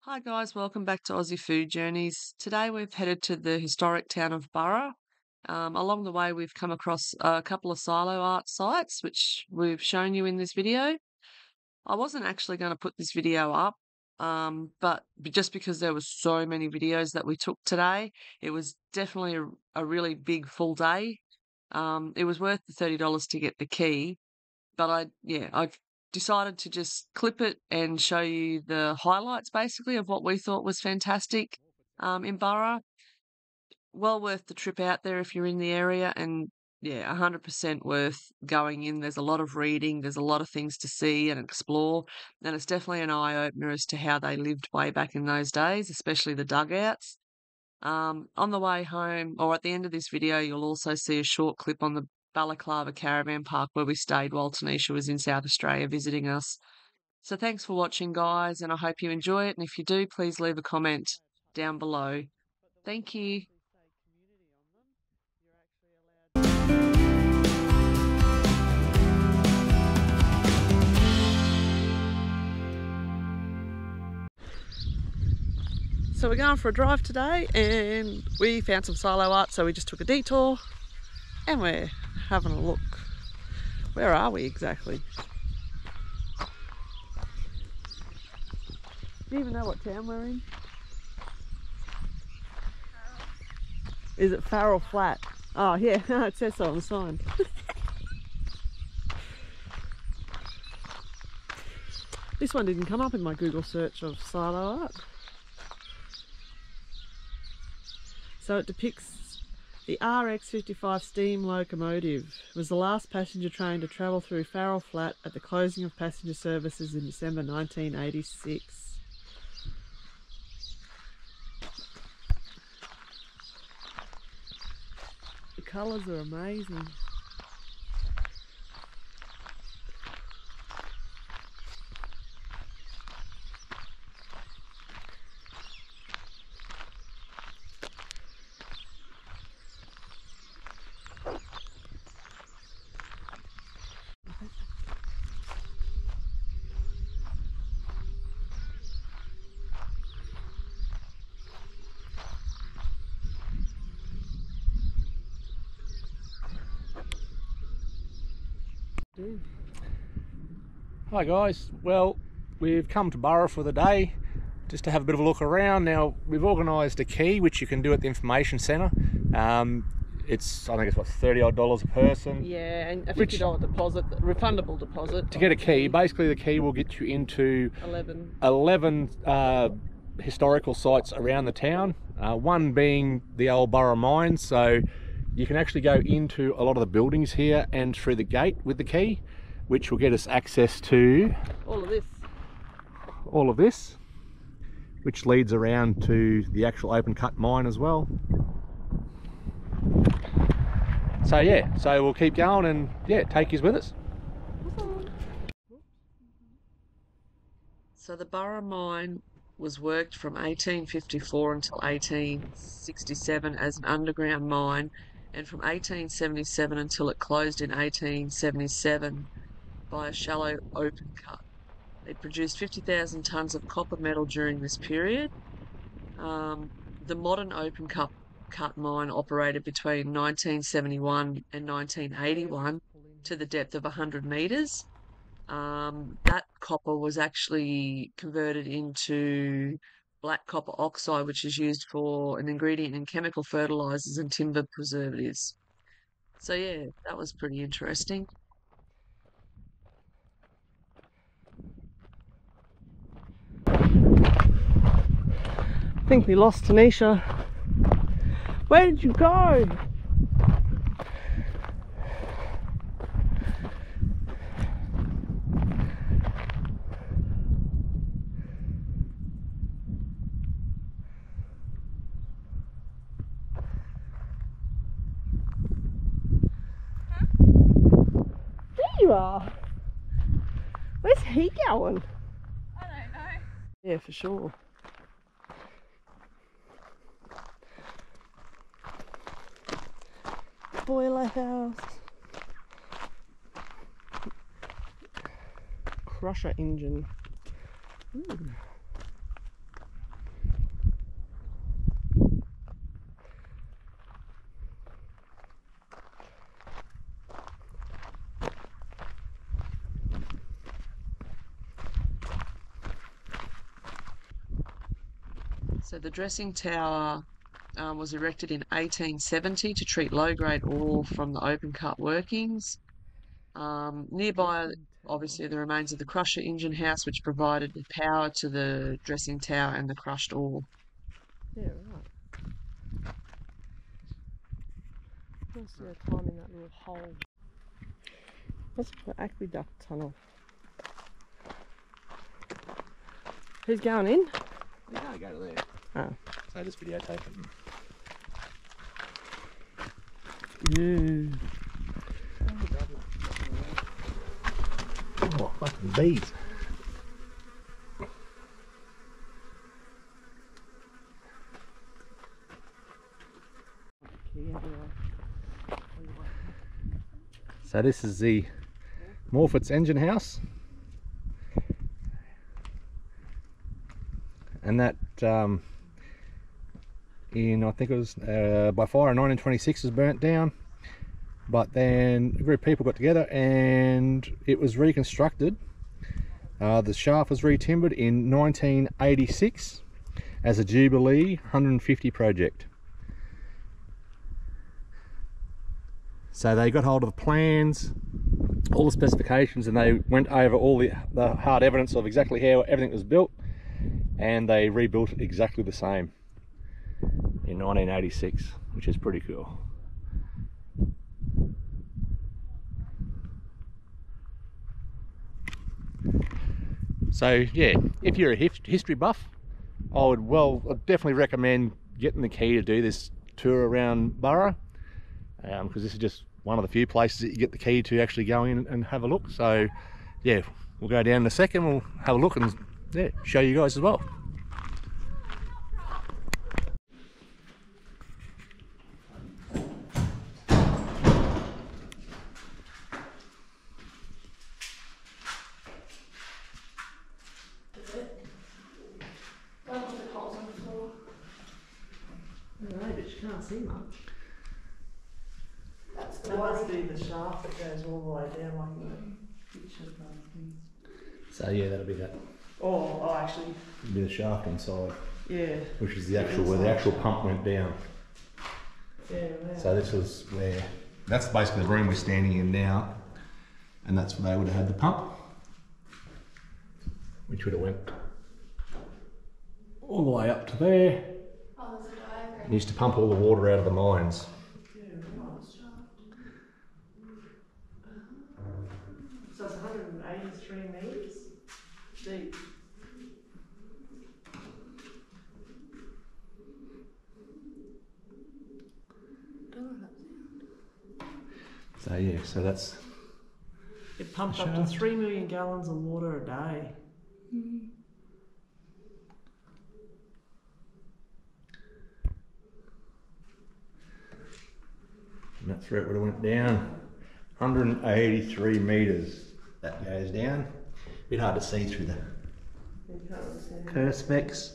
Hi guys, welcome back to Aussie Food Journeys. Today we've headed to the historic town of Burra. Along the way we've come across a couple of silo art sites which we've shown you in this video. I wasn't actually going to put this video up, but just because there were so many videos that we took today, it was definitely a really big full day. It was worth the $30 to get the key, but I've decided to just clip it and show you the highlights basically of what we thought was fantastic in Burra. Well worth the trip out there if you're in the area, and yeah, 100% worth going in. There's a lot of reading, there's a lot of things to see and explore, and it's definitely an eye-opener as to how they lived way back in those days, especially the dugouts. On the way home, or at the end of this video, you'll also see a short clip on the Balaklava caravan park where we stayed while Tanisha was in South Australia visiting us. So thanks for watching, guys, and I hope you enjoy it. And if you do, please leave a comment down below. Thank you. So we're going for a drive today and we found some silo art, so we just took a detour and we're having a look. Where are we exactly? Do you even know what town we're in? Is it Farrell Flat? Oh yeah, it says so on the sign. This one didn't come up in my Google search of silo art. So it depicts the RX-55 steam locomotive. It was the last passenger train to travel through Farrell Flat at the closing of passenger services in December 1986. The colours are amazing. Hi guys, well we've come to Burra for the day just to have a bit of a look around. Now we've organised a key which you can do at the information centre. It's I think it's what, $30 odd a person. Yeah, and a $50 deposit, refundable deposit. To get a key, basically the key will get you into 11 historical sites around the town, one being the old Burra mine, so you can actually go into a lot of the buildings here and through the gate with the key, which will get us access to all of this, which leads around to the actual open cut mine as well. So yeah, so we'll keep going and yeah, take you with us. So the Burra mine was worked from 1854 until 1867 as an underground mine, and from 1877 until it closed in 1877 by a shallow open cut. It produced 50,000 tonnes of copper metal during this period. The modern open cut mine operated between 1971 and 1981 to the depth of 100 metres. That copper was actually converted into black copper oxide, which is used for an ingredient in chemical fertilizers and timber preservatives. So yeah, that was pretty interesting. I think we lost Tanisha. Where did you go? You are. Where's he going? I don't know. Yeah, for sure. Boiler house. Crusher engine. Ooh. So the dressing tower was erected in 1870 to treat low-grade ore from the open cut workings. Nearby, obviously, the remains of the crusher engine house, which provided the power to the dressing tower and the crushed ore. Yeah, right. You'll see a time in that little hole. That's the aqueduct tunnel. Who's going in? You can't go to there. Oh. So just videotape it. Yeah. Oh, fucking bees. So this is the Morfett's engine house, and that I think it was by fire in 1926 was burnt down, but then a group of people got together and it was reconstructed. The shaft was re-timbered in 1986 as a Jubilee 150 project. So they got hold of the plans, all the specifications, and they went over all the hard evidence of exactly how everything was built, and they rebuilt it exactly the same in 1986, which is pretty cool. So yeah, if you're a history buff, I'd definitely recommend getting the key to do this tour around Burra, because this is just one of the few places that you get the key to actually go in and have a look. So yeah, we'll go down in a second, we'll have a look and yeah, show you guys as well. But you can't see much. That must be the shaft that goes all the way down like the picture thing. So yeah, that'll be that. Oh, actually. It'll be the shaft inside. Yeah. Which is the actual where the actual pump went down. Yeah, wow. So this was where, that's basically the room we're standing in now, and that's where they would have had the pump, which would have went all the way up to there. Oh, there's a diagram. It used to pump all the water out of the mines. So it's 183 metres deep. So yeah, so that's... It pumped up to 3 million gallons of water a day. Mm. And that's where it would have went down. 183 metres that goes down. A bit hard to see through the perspex.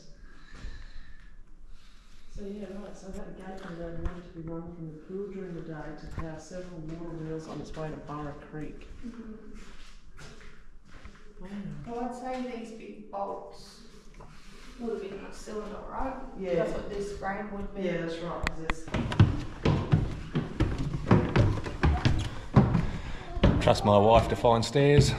So yeah, right, so that gate conveyor wanted to be run from the pool during the day to power several water wheels on its way to Burra Creek. Wow. Well, I'd say these big bolts would have been a cylinder, right? Yeah. That's what this frame would be. Yeah, that's right, because Trust my wife to find stairs.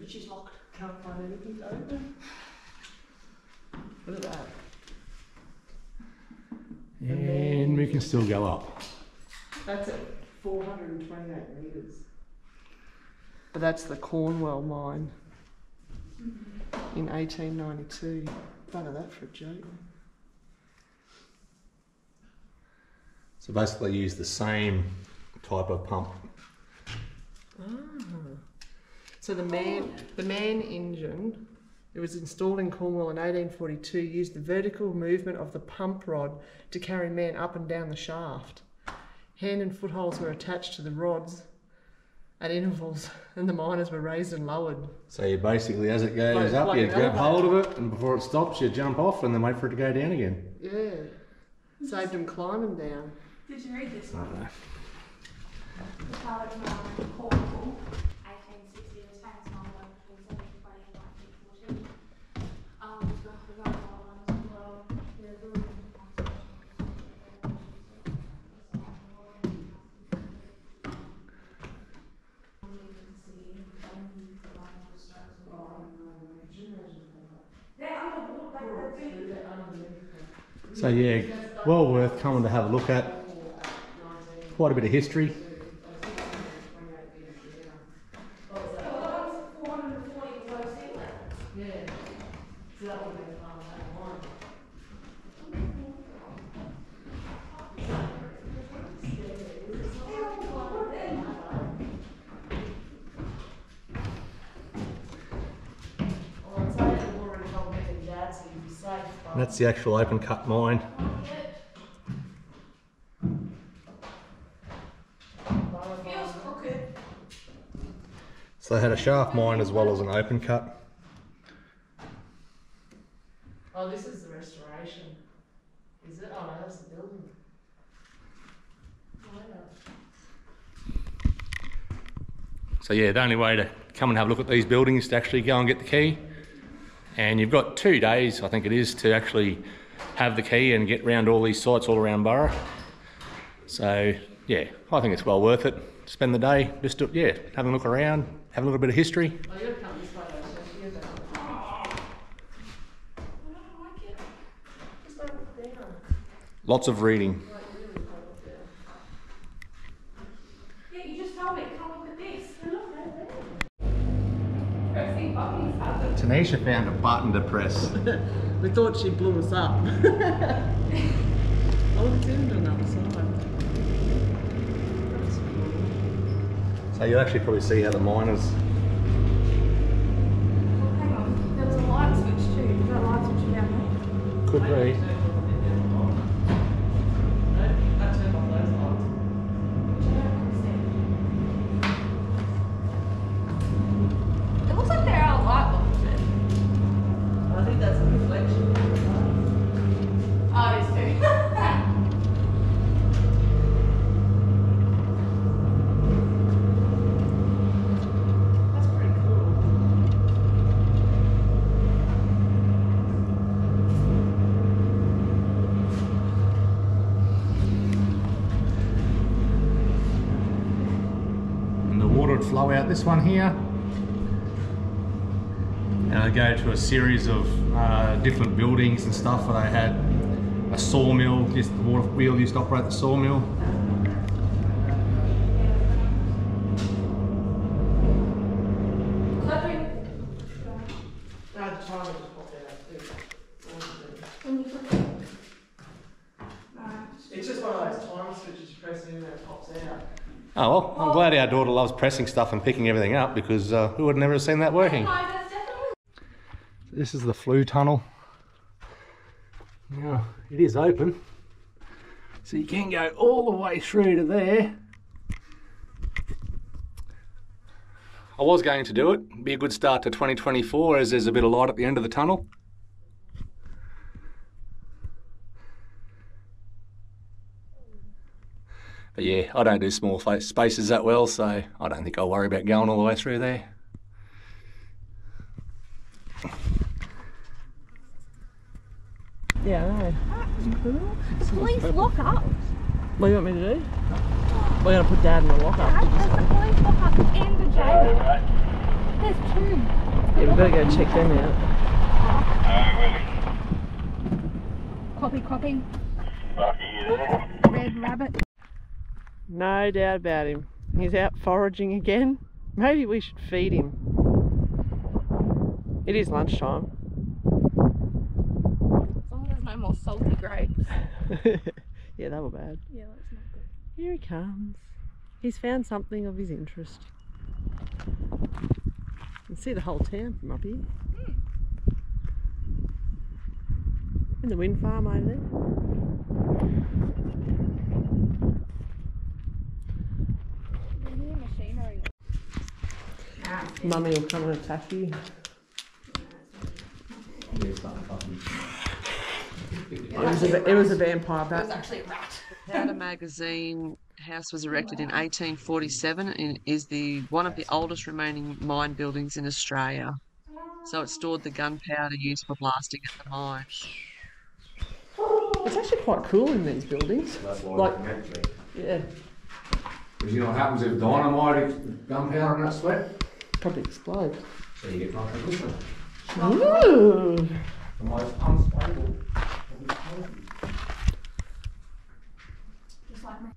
She's locked. Can't find anything to open. Look at that. And we can still go up. That's at 428 metres. But that's the Cornwell mine in 1892. None of that for a joke. So basically use the same type of pump. Ah. So the man engine It was installed in Cornwall in 1842, used the vertical movement of the pump rod to carry men up and down the shaft. Hand and foot holes were attached to the rods at intervals, and the miners were raised and lowered. So you basically, as it goes Like- up, like you an grab elevator. hold of it, and before it stops, you jump off and then wait for it to go down again. Yeah. Saved them climbing down. Did you read this I one? don't know. The Balaklava Cornwall, 1860, the famous novel between 1720 and 1914. It's got the very old one as well. The Burra. So yeah, well worth coming to have a look at. Quite a bit of history. 440 below sea level. Yeah. So that would have been fun. That's the actual open cut mine. Feels crooked. So they had a shaft mine as well as an open cut. Oh, this is the restoration. Is it? Oh no, that's the building. So yeah, the only way to come and have a look at these buildings is to actually go and get the key. And you've got 2 days, I think it is, to actually have the key and get round all these sites all around Burra. So yeah, I think it's well worth it. Spend the day, just have a look around, have a little bit of history. Oh, you gotta come this way though, so you get that. I don't like it. Just don't look down. Lots of reading. Like, really don't look down. Yeah, you just told me, come look at this. Look at that. Pressing buttons happen. Tanisha found a button to press. We thought she blew us up. Oh, it's in another side. That's cool. So you'll actually probably see how the miners. Oh, hang on. There was a light switch too. Is that light switch down there? Could be. I turned off those lights. Which I don't understand. It looks like there are light bulbs there. I think that's a reflection. Oh, it is too. That's pretty cool. And the water would flow out this one here. And I'd go to a series of different buildings and stuff where they had a sawmill, just the water wheel used to operate the sawmill. No, the timer just popped out too. When you click it. No. It's just one of those time switches you press in and it pops out. Oh well, I'm glad our daughter loves pressing stuff and picking everything up because we would have never seen that working. No, that's definitely. This is the flue tunnel. Now, it is open, so you can go all the way through to there. I was going to do it. Be a good start to 2024 as there's a bit of light at the end of the tunnel. But yeah, I don't do small spaces that well, so I don't think I'll worry about going all the way through there. Yeah, I know. Police lock up. What do you want me to do? We're going to put Dad in the lockup. There's the police lock up and the jail. There's 2. Yeah, we better go check them out. Copy. Red rabbit. No doubt about him. He's out foraging again. Maybe we should feed him. It is lunchtime. As long as there's no more salty grapes. Yeah, they were bad. Yeah, that's not good. Here he comes. He's found something of his interest. You can see the whole town from up here. In the wind farm over there. Mummy will come and attack you. It was a vampire bat. It was actually a rat. Powder Magazine House was erected in 1847 and is one of the oldest remaining mine buildings in Australia. So it stored the gunpowder used for blasting at the mines. It's actually quite cool in these buildings. That's why Like, it's meant to be. yeah, Because you know what happens if dynamite, gunpowder and that sweat? probably explode. So you get nitrogen. Ooh. The most unstable. Just like me.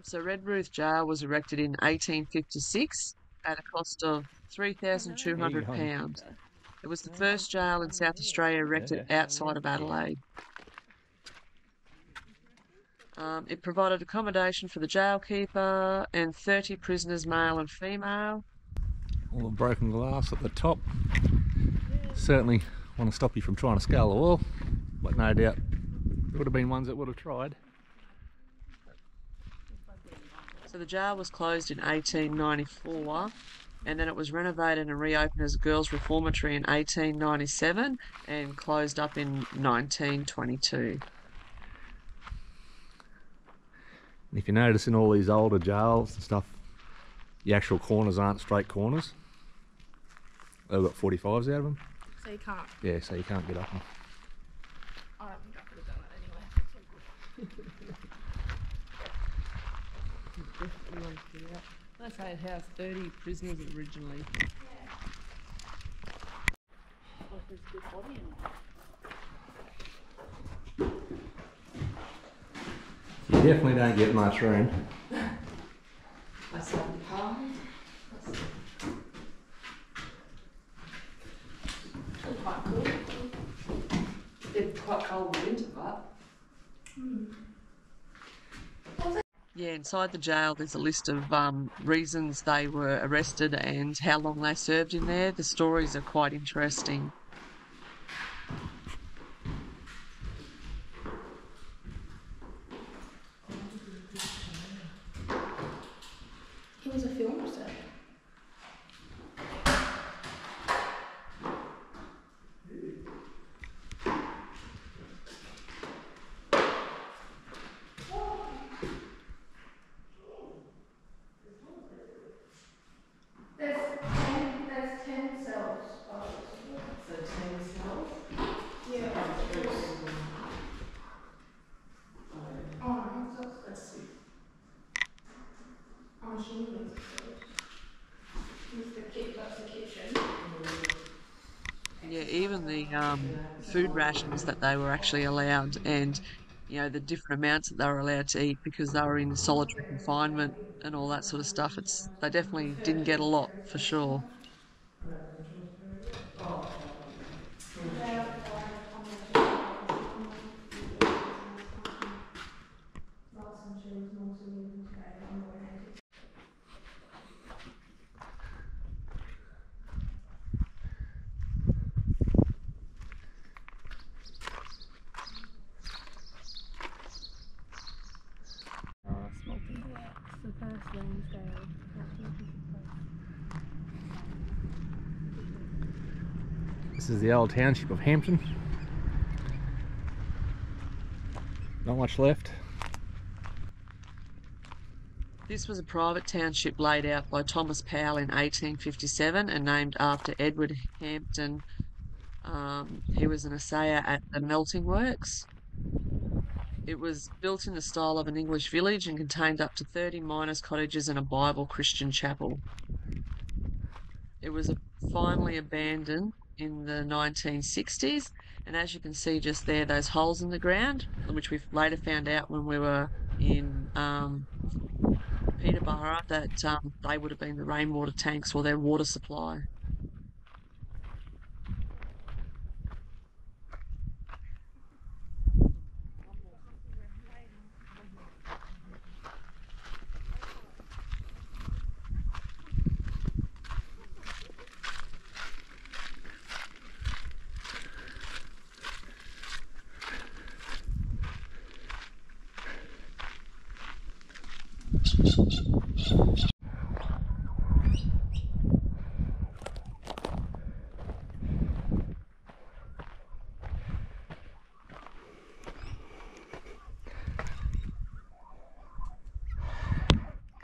So Redruth Jail was erected in 1856 at a cost of £3,200. It was the first jail in South Australia erected outside of Adelaide. It provided accommodation for the jailkeeper and 30 prisoners, male and female. All the broken glass at the top. Certainly want to stop you from trying to scale the wall, but no doubt there would have been ones that would have tried. So the jail was closed in 1894 and then it was renovated and reopened as a girls' reformatory in 1897 and closed up in 1922. And if you notice in all these older jails and stuff, the actual corners aren't straight corners. They've got 45s out of them. So you can't. Yeah, so you can't get up them. I don't think I could have done that anyway. They say it housed 30 prisoners originally. You definitely don't get much room. That's like the park. It's quite cool. It's quite cold in winter, but. Yeah, inside the jail there's a list of reasons they were arrested and how long they served in there. The stories are quite interesting. He was a film researcher. There's 10 cells. So 10 cells? Yeah. Oh no, that's good. I'm assuming it's that's the kitchen. Yeah, even the food rations that they were actually allowed and, you know, the different amounts that they were allowed to eat because they were in solitary confinement and all that sort of stuff. They definitely didn't get a lot for sure. The first Lansdale. This is the old township of Hampton. Not much left. This was a private township laid out by Thomas Powell in 1857 and named after Edward Hampton. He was an assayer at the melting works. It was built in the style of an English village and contained up to 30 miners' cottages and a Bible Christian chapel. It was finally abandoned in the 1960s, and as you can see just there, those holes in the ground, which we've later found out when we were in Peterborough, that they would have been the rainwater tanks or their water supply.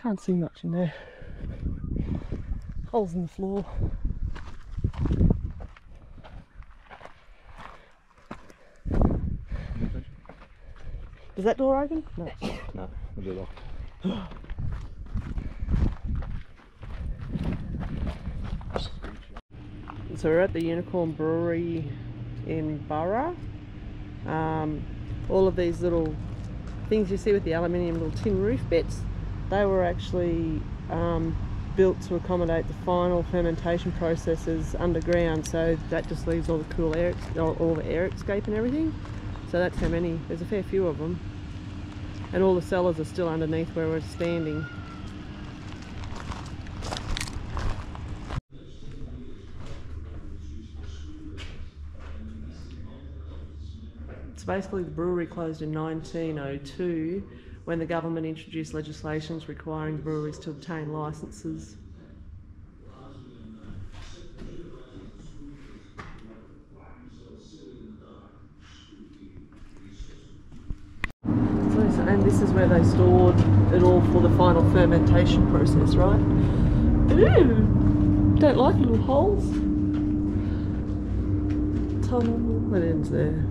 Can't see much in there. Holes in the floor. Is that door open? No. No, it'll be locked. So we're at the Unicorn Brewery in Burra. All of these little things you see with the aluminium little tin roof bits, they were actually built to accommodate the final fermentation processes underground, so that just leaves all the cool air, all the air escape and everything. So that's how many, there's a fair few of them. And all the cellars are still underneath where we're standing. So basically the brewery closed in 1902 when the government introduced legislations requiring breweries to obtain licences. And this is where they stored it all for the final fermentation process, right? Ooh! Don't like little holes. Tunnel, that ends there.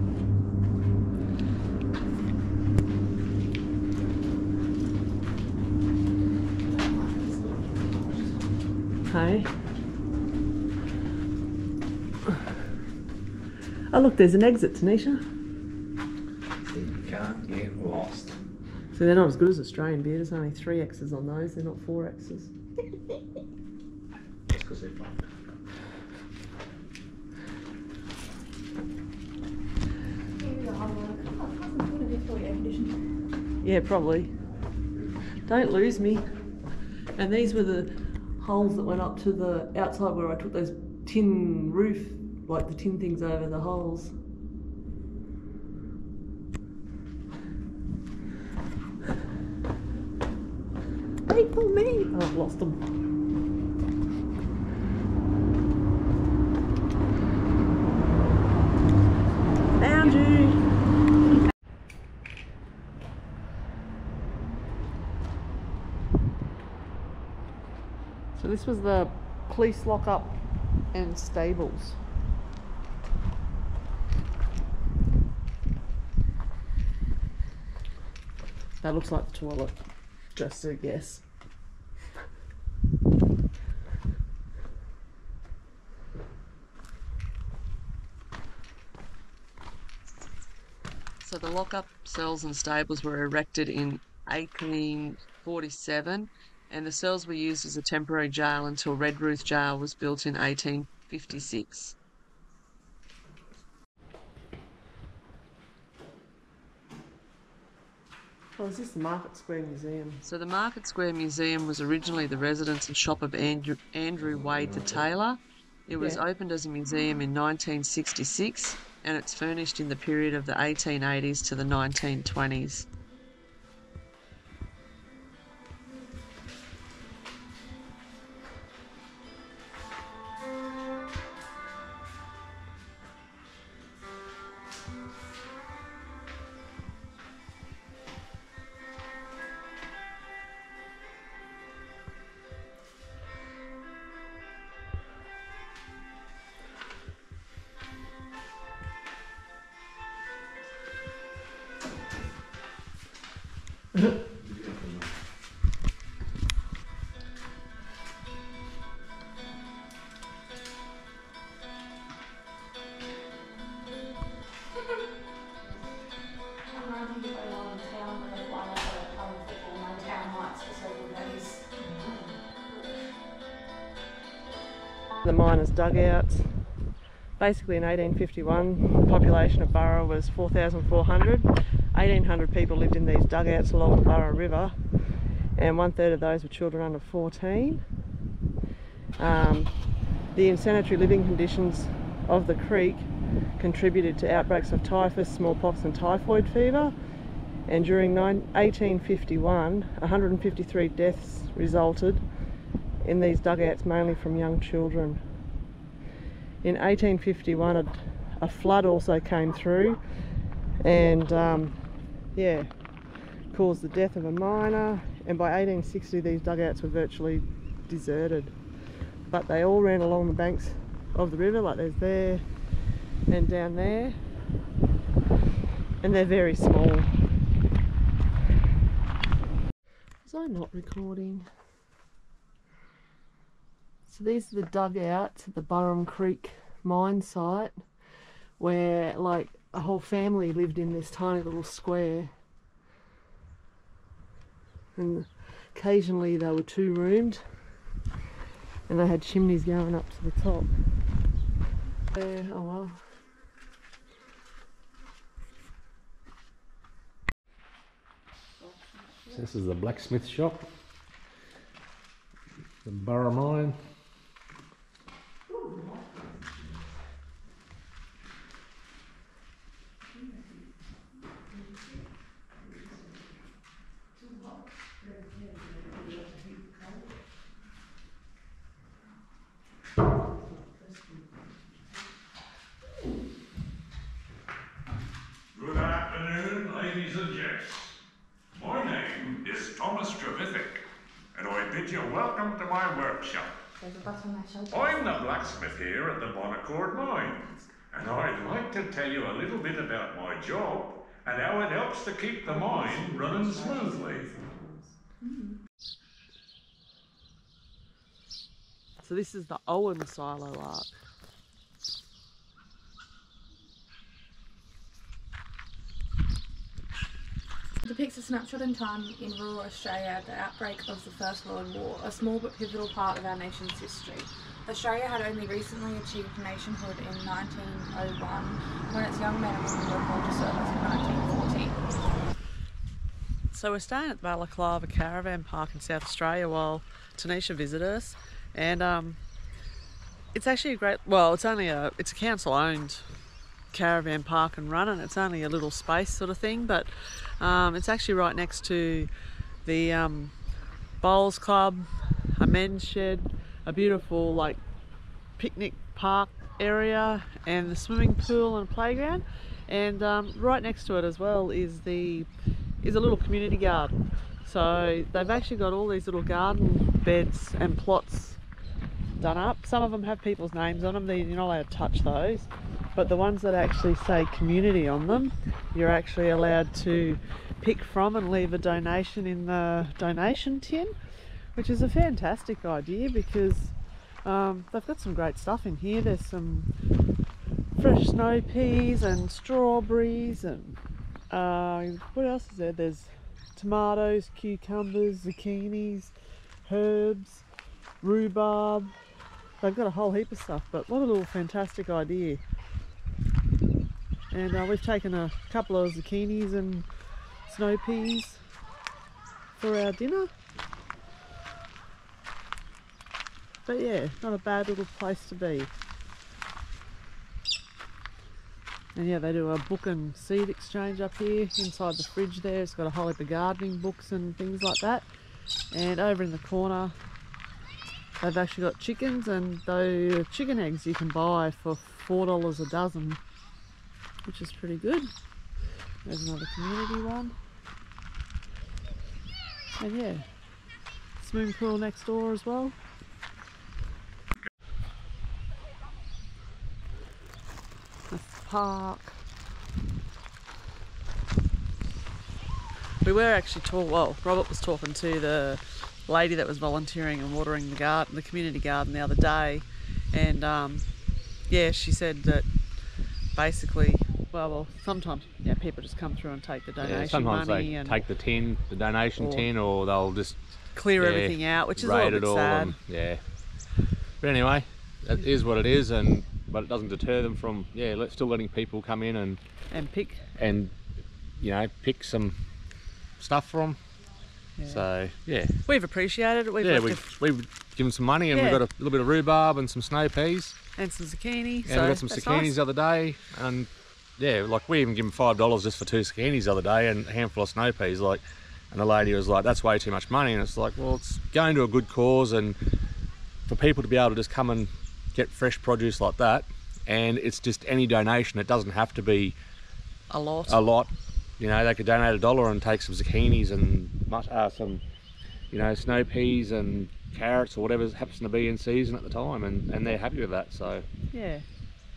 Hey. Oh look, there's an exit, Tanisha. You can't get lost. So they're not as good as Australian beer, there's only 3 X's on those, they're not 4 X's. That's because they're fun. Yeah, probably. Don't lose me. And these were the holes that went up to the outside where I took those tin roof, like the tin things over the holes. Wait for me! Oh, I've lost them. Found you! So this was the police lockup and stables. That looks like the toilet, just a guess. So the lockup cells and stables were erected in 1847, and the cells were used as a temporary jail until Redruth Jail was built in 1856. Oh, is this the Market Square Museum? So the Market Square Museum was originally the residence and shop of Andrew Wade the tailor. It was opened as a museum in 1966, and it's furnished in the period of the 1880s to the 1920s. The miners' dugouts. Basically in 1851, the population of Burra was 4,400. 1,800 people lived in these dugouts along the Burra River, and 1/3 of those were children under 14. The insanitary living conditions of the creek contributed to outbreaks of typhus, smallpox and typhoid fever, And during 1851, 153 deaths resulted in these dugouts, mainly from young children. In 1851, a flood also came through and yeah, caused the death of a miner, and by 1860 these dugouts were virtually deserted. But they all ran along the banks of the river, like there's there and down there, and they're very small. Was I not recording? So these are the dugouts at the Burra Creek mine site, where like a whole family lived in this tiny little square, and occasionally they were 2-roomed and they had chimneys going up to the top. Oh well. So this is the blacksmith shop, the Burra mine. Good afternoon, ladies and gents. My name is Thomas Trevithick, and I bid you welcome to my workshop. I'm the blacksmith here at the Balaklava mine, and I'd like to tell you a little bit about my job and how it helps to keep the mine running smoothly. So this is the Owen silo arc. It depicts a snapshot in time in rural Australia at the outbreak of the First World War, a small but pivotal part of our nation's history. Australia had only recently achieved nationhood in 1901, when its young men and women were called to service in 1914. So we're staying at the Balaklava caravan park in South Australia while Tanisha visits us, and it's actually a great, well, it's a council owned caravan park and run, and it's only a little space sort of thing, but it's actually right next to the bowls club, a men's shed, a beautiful like picnic park area, and the swimming pool and playground, and right next to it as well is a little community garden. So they've actually got all these little garden beds and plots done up. Some of them have people's names on them, you're not allowed to touch those, but the ones that actually say community on them, you're actually allowed to pick from and leave a donation in the donation tin, which is a fantastic idea because they've got some great stuff in here. There's some fresh snow peas and strawberries, and what else is there? There's tomatoes, cucumbers, zucchinis, herbs, rhubarb. They've got a whole heap of stuff, but what a little fantastic idea. And we've taken a couple of zucchinis and snow peas for our dinner. But yeah, not a bad little place to be. And yeah, they do a book and seed exchange up here. Inside the fridge there, it's got a whole heap of gardening books and things like that. And over in the corner, they've actually got chickens, and those chicken eggs you can buy for $4 a dozen, which is pretty good. There's another community one. And yeah, swimming pool next door as well. That's the park. We were actually Robert was talking to the lady that was volunteering and watering the garden, the community garden, the other day, and yeah, she said that basically, sometimes people just come through and take the donation sometimes money they and take the donation tin, or they'll just clear everything out, which is a raid little it bit all, sad. and but anyway, that is what it is, but it doesn't deter them from still letting people come in and pick pick some stuff from. Yeah. So yeah, We've appreciated it. We've given some money, and we've got a little bit of rhubarb and some snow peas and some zucchini. and we got some zucchinis the other day, and Yeah, like we even give them $5 just for 2 zucchinis the other day and a handful of snow peas. Like, and the lady was like, "That's way too much money." And it's like, well, it's going to a good cause, and for people to be able to just come and get fresh produce like that, and it's just any donation. It doesn't have to be A lot. a lot. You know, they could donate $1 and take some zucchinis and some, you know, snow peas and carrots or whatever happens to be in season at the time, and they're happy with that. So Yeah.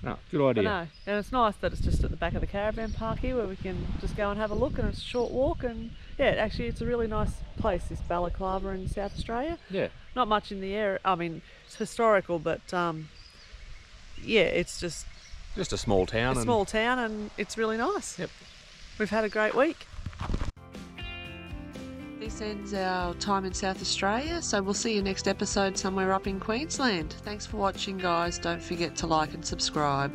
no, good idea. I know, and it's nice that it's just at the back of the caravan park here where we can just go and have a look, and it's a short walk, and yeah, actually it's a really nice place, this Balaklava in South Australia. Yeah. Not much in the area, I mean, it's historical, but yeah, it's just Just a small town. a small town, and it's really nice. Yep. We've had a great week. This ends our time in South Australia, so we'll see you next episode somewhere up in Queensland. Thanks for watching, guys. Don't forget to like and subscribe.